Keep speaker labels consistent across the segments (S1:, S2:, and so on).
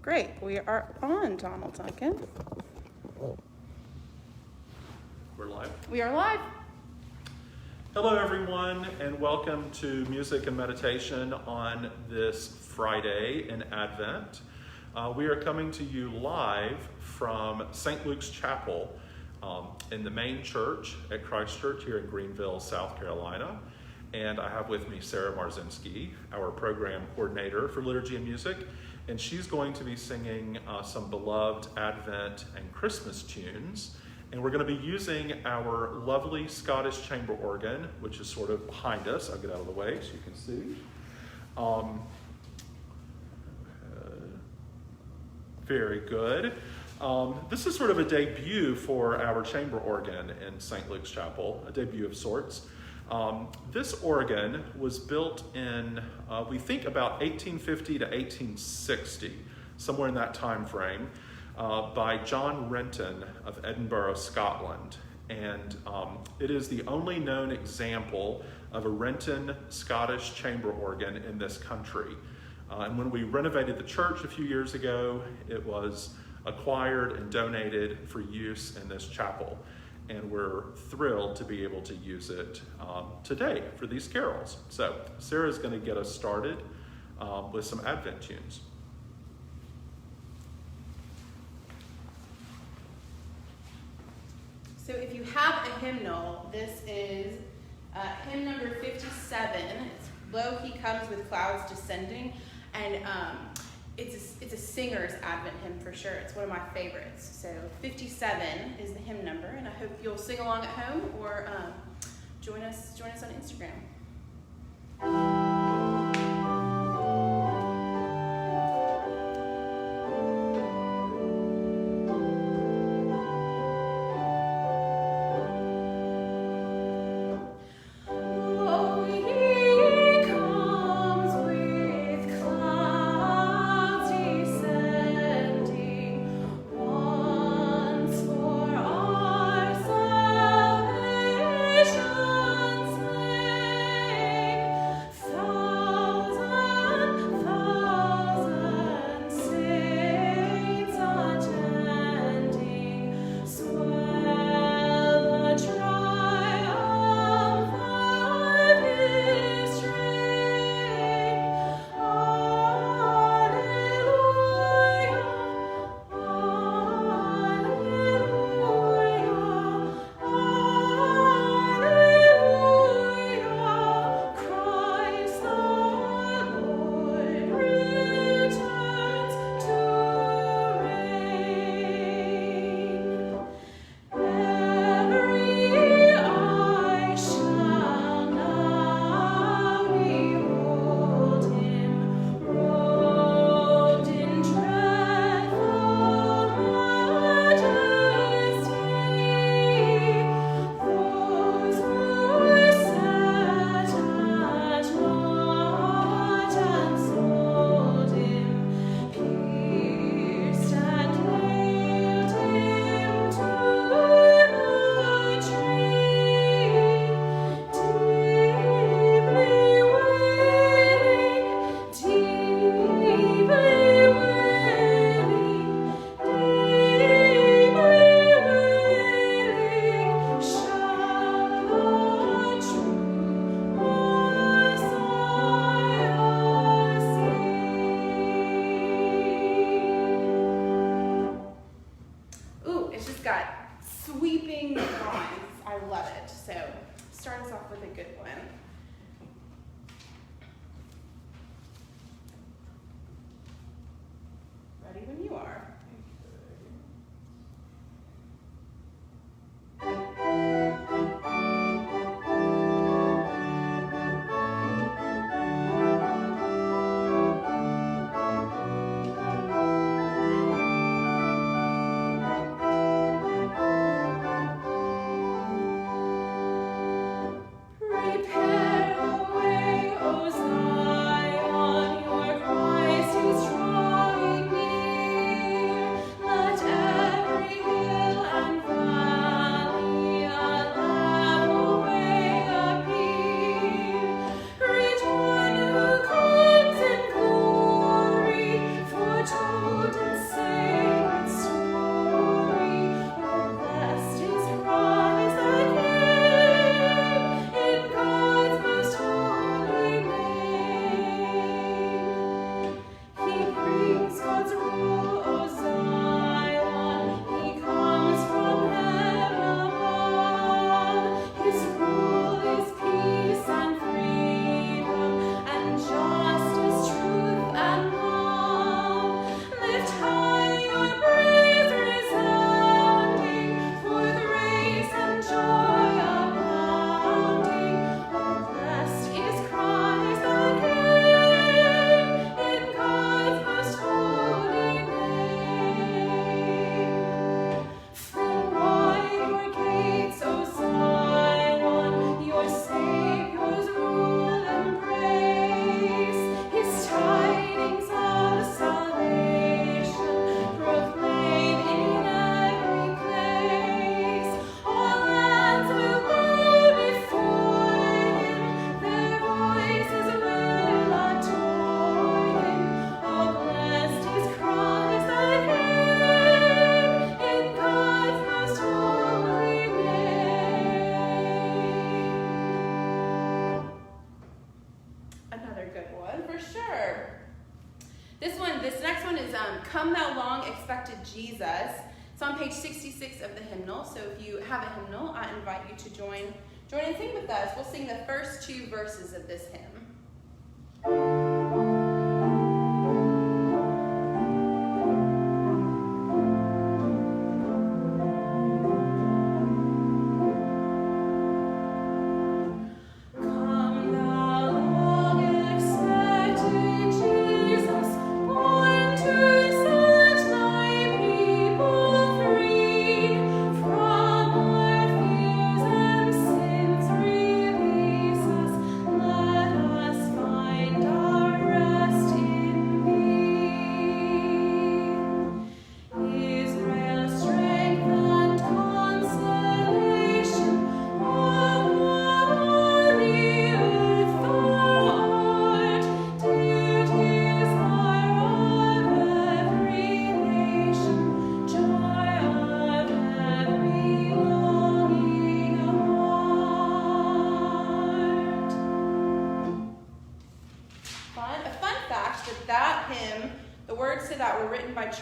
S1: Great, we are on, Donald Duncan.
S2: We're live.
S1: We are live.
S2: Hello everyone, and welcome to Music and Meditation on this Friday in Advent. We are coming to you live from St. Luke's Chapel in the main church at Christ Church here in Greenville, South Carolina. And I have with me Sarah Marczynski, our program coordinator for Liturgy and Music, and she's going to be singing some beloved Advent and Christmas tunes. And we're going to be using our lovely Scottish chamber organ, which is sort of behind us. I'll get out of the way so you can see. Very good. This is sort of a debut for our chamber organ in St. Luke's Chapel, a debut of sorts. This organ was built in, we think about 1850 to 1860, somewhere in that time frame, by John Renton of Edinburgh, Scotland. And it is the only known example of a Renton Scottish chamber organ in this country. And when we renovated the church a few years ago, it was acquired and donated for use in this chapel. And we're thrilled to be able to use it today for these carols. So Sarah's going to get us started with some Advent tunes.
S1: So if you have a hymnal, this is hymn number 57. It's Lo, He Comes with Clouds Descending. And it's a singer's Advent hymn for sure. It's one of my favorites. So 57 is the hymn number, and I hope you'll sing along at home or join us on Instagram. Prepare This next one is Come Thou Long Expected Jesus. It's on page 66 of the hymnal. So if you have a hymnal, I invite you to join and sing with us. We'll sing the first 2 verses of this hymn.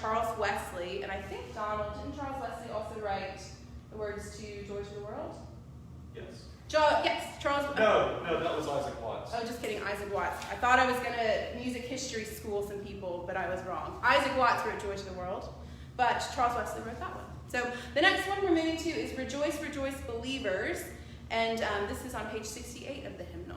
S1: Charles Wesley, and I think didn't Charles Wesley also write the words to Joy to the World?
S2: Yes.
S1: Charles.
S2: No, that was Isaac Watts.
S1: Oh, just kidding, Isaac Watts. I thought I was going to music history school some people, but I was wrong. Isaac Watts wrote Joy to the World, but Charles Wesley wrote that one. So the next one we're moving to is Rejoice, Rejoice, Believers, and this is on page 68 of the hymnal.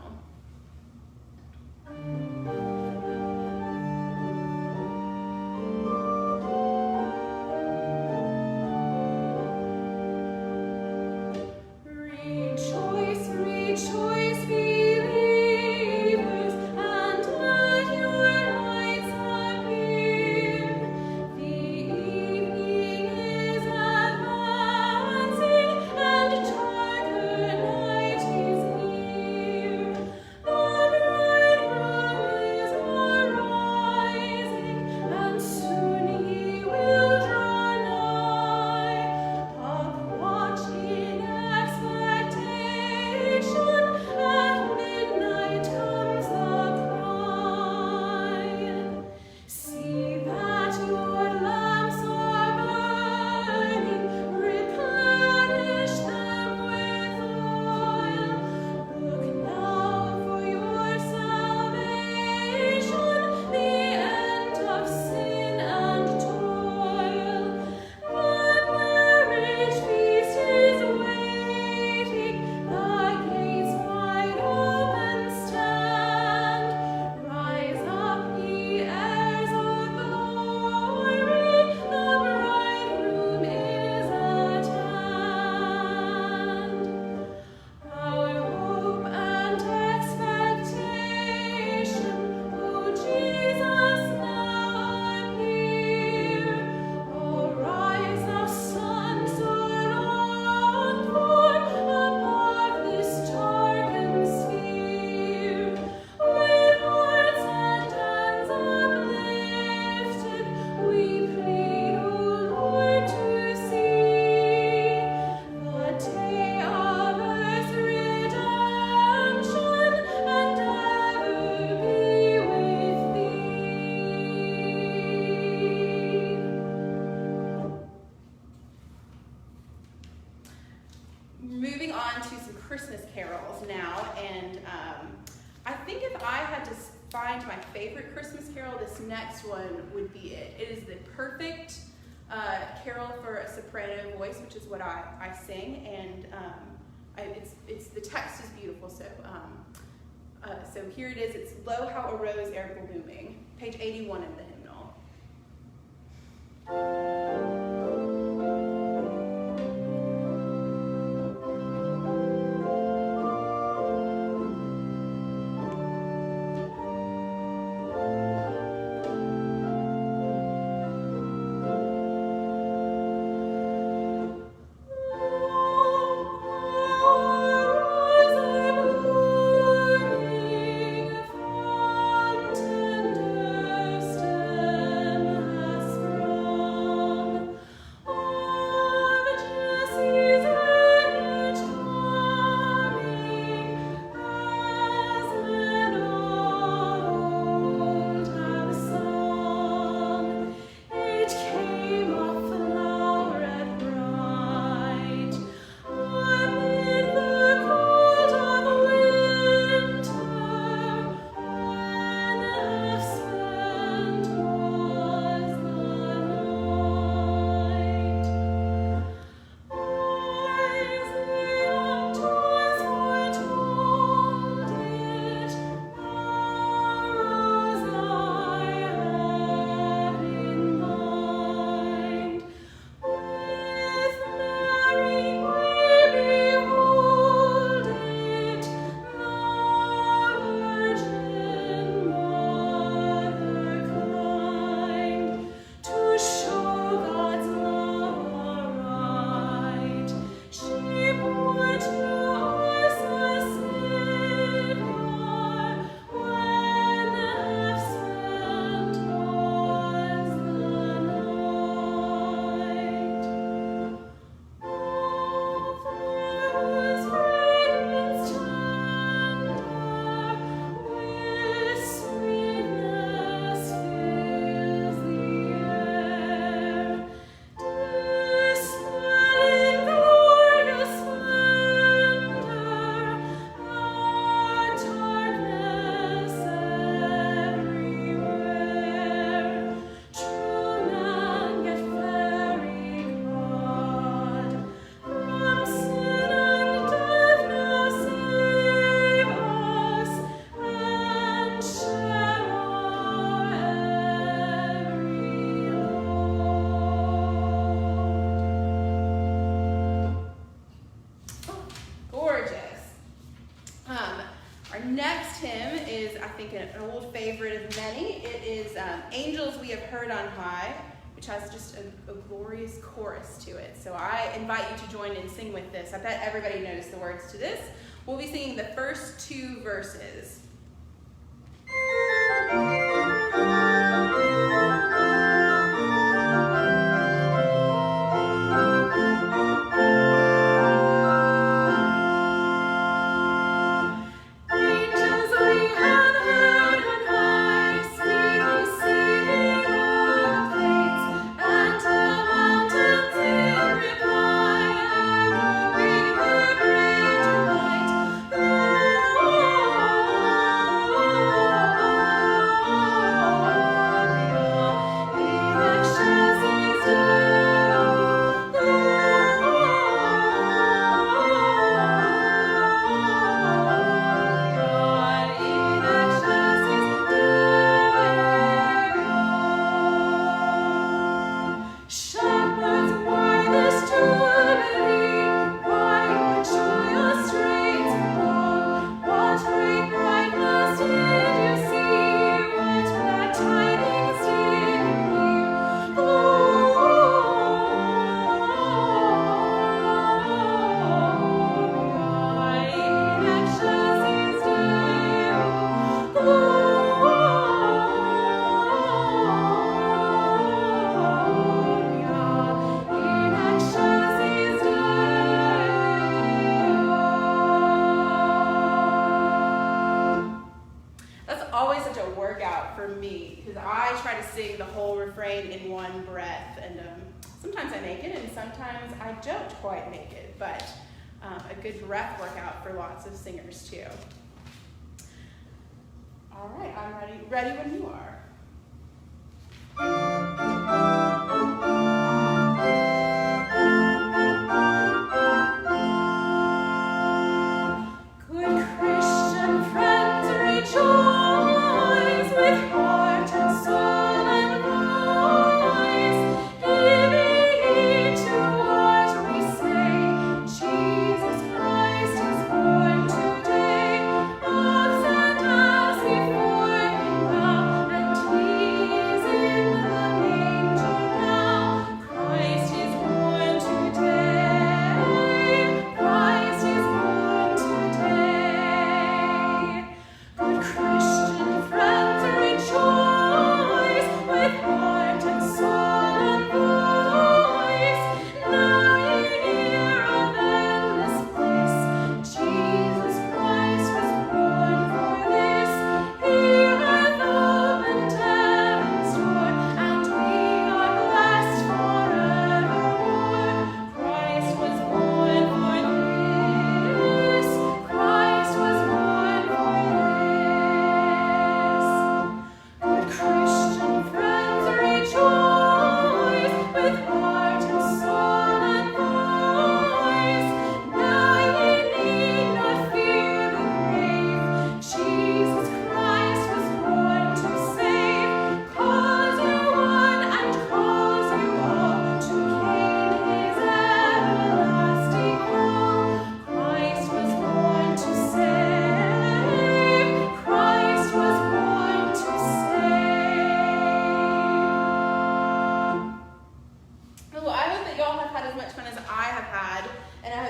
S1: Christmas carols now, and I think if I had to find my favorite Christmas carol, this next one would be it. It is the perfect carol for a soprano voice, which is what I sing, and it's the text is beautiful. So so here it is. It's "Lo, how a rose ere blooming," page 81 in the hymnal.
S3: Tender stem has sprung.
S1: an old favorite of many. It is Angels We Have Heard on High, which has just a glorious chorus to it. So I invite you to join and sing with this. I bet everybody knows the words to this. We'll be singing the first 2 verses. Sometimes I make it, and sometimes I don't quite make it, but a good breath workout for lots of singers too. All right, I'm ready when you are.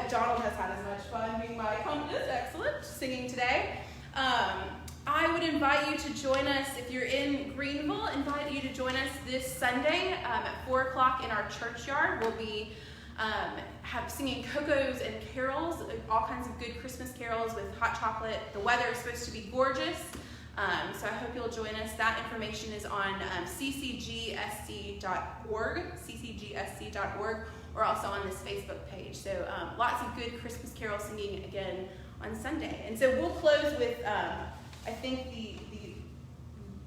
S1: Donald has had as much fun being my accompanist, excellent, singing today. I would invite you to join us, if you're in Greenville, invite you to join us this Sunday at 4 o'clock in our churchyard. We'll be singing cocos and carols, all kinds of good Christmas carols with hot chocolate. The weather is supposed to be gorgeous, so I hope you'll join us. That information is on ccgsc.org, or also on this Facebook page. So lots of good Christmas carol singing again on Sunday. And so we'll close with, I think,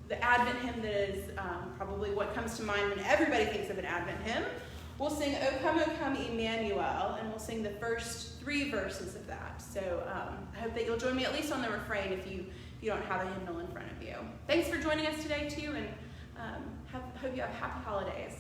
S1: the Advent hymn that is probably what comes to mind when everybody thinks of an Advent hymn. We'll sing O Come, Emmanuel, and we'll sing the first 3 verses of that. So I hope that you'll join me at least on the refrain if you don't have a hymnal in front of you. Thanks for joining us today, too, and hope you have happy holidays.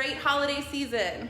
S1: great holiday season.